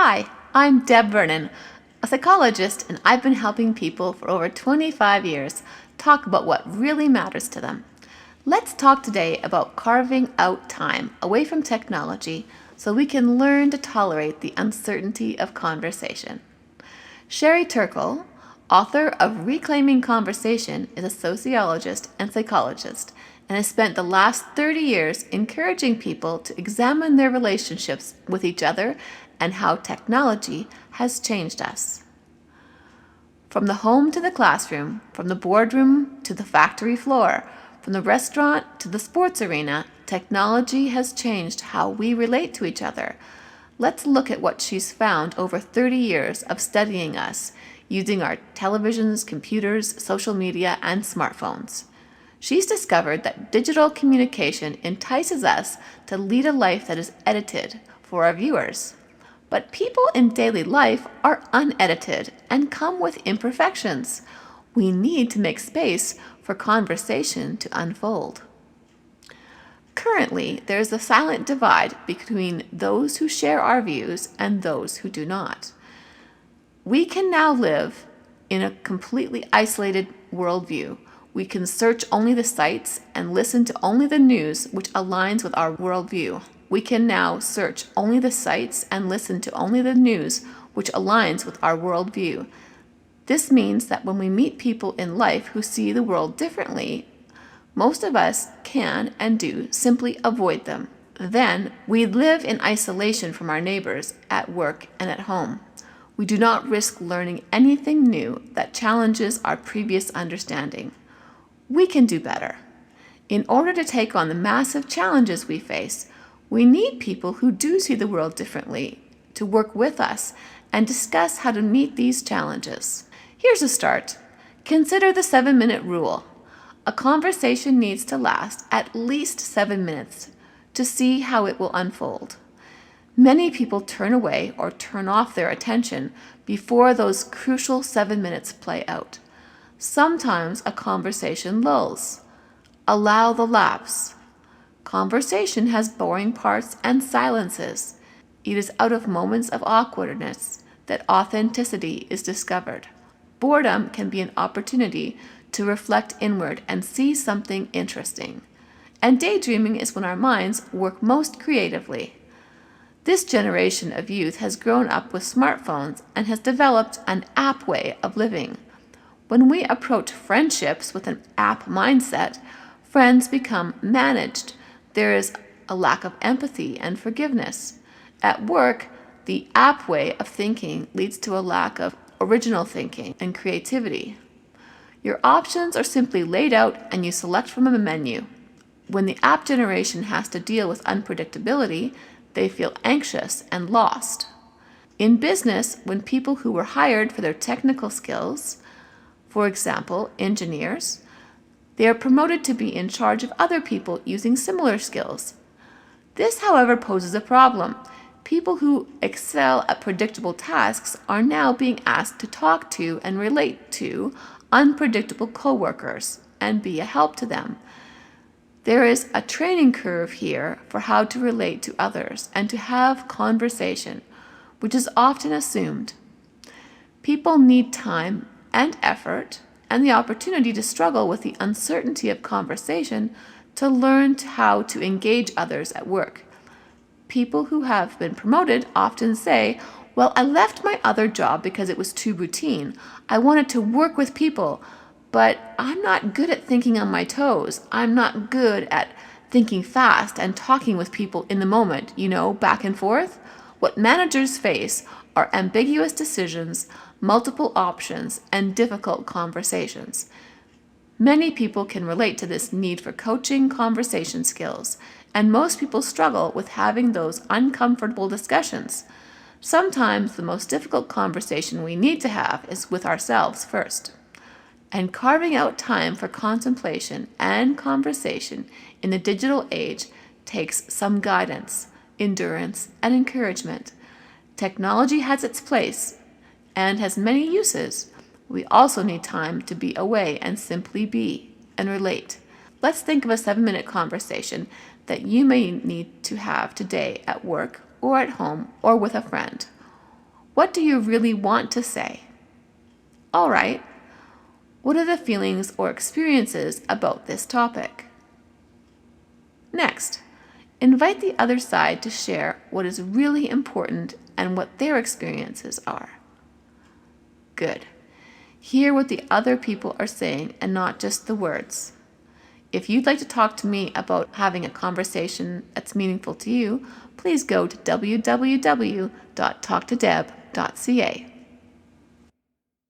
Hi, I'm Deb Vernon, a psychologist, and I've been helping people for over 25 years talk about what really matters to them. Let's talk today about carving out time away from technology so we can learn to tolerate the uncertainty of conversation. Sherry Turkle, author of Reclaiming Conversation, is a sociologist and psychologist and has spent the last 30 years encouraging people to examine their relationships with each other and how technology has changed us. From the home to the classroom, from the boardroom to the factory floor, from the restaurant to the sports arena, technology has changed how we relate to each other. Let's look at what she's found over 30 years of studying us using our televisions, computers, social media, and smartphones. She's discovered that digital communication entices us to lead a life that is edited for our viewers. But people in daily life are unedited and come with imperfections. We need to make space for conversation to unfold. Currently, there is a silent divide between those who share our views and those who do not. We can now live in a completely isolated worldview. We can search only the sites and listen to only the news which aligns with our worldview. We can now search only the sites and listen to only the news which aligns with our worldview. This means that when we meet people in life who see the world differently, most of us can and do simply avoid them. Then we live in isolation from our neighbors at work and at home. We do not risk learning anything new that challenges our previous understanding. We can do better. In order to take on the massive challenges we face, we need people who do see the world differently to work with us and discuss how to meet these challenges. Here's a start. Consider the 7-minute rule. A conversation needs to last at least 7 minutes to see how it will unfold. Many people turn away or turn off their attention before those crucial 7 minutes play out. Sometimes a conversation lulls. Allow the lapse. Conversation has boring parts and silences. It is out of moments of awkwardness that authenticity is discovered. Boredom can be an opportunity to reflect inward and see something interesting. And daydreaming is when our minds work most creatively. This generation of youth has grown up with smartphones and has developed an app way of living. When we approach friendships with an app mindset, friends become managed. There is a lack of empathy and forgiveness. At work, the app way of thinking leads to a lack of original thinking and creativity. Your options are simply laid out and you select from a menu. When the app generation has to deal with unpredictability, they feel anxious and lost. In business, when people who were hired for their technical skills, for example, engineers, they are promoted to be in charge of other people using similar skills. This, however, poses a problem. People who excel at predictable tasks are now being asked to talk to and relate to unpredictable coworkers and be a help to them. There is a training curve here for how to relate to others and to have conversation, which is often assumed. People need time and effort and the opportunity to struggle with the uncertainty of conversation to learn how to engage others at work. People who have been promoted often say, "Well, I left my other job because it was too routine. I wanted to work with people, but I'm not good at thinking on my toes. I'm not good at thinking fast and talking with people in the moment, back and forth." What managers face are ambiguous decisions, multiple options, and difficult conversations. Many people can relate to this need for coaching conversation skills, and most people struggle with having those uncomfortable discussions. Sometimes the most difficult conversation we need to have is with ourselves first. And carving out time for contemplation and conversation in the digital age takes some guidance, endurance, and encouragement. Technology has its place and has many uses. We also need time to be away and simply be and relate. Let's think of a 7-minute conversation that you may need to have today at work or at home or with a friend. What do you really want to say? All right. What are the feelings or experiences about this topic? Next, invite the other side to share what is really important and what their experiences are. Good. Hear what the other people are saying and not just the words. If you'd like to talk to me about having a conversation that's meaningful to you, please go to www.talktodeb.ca.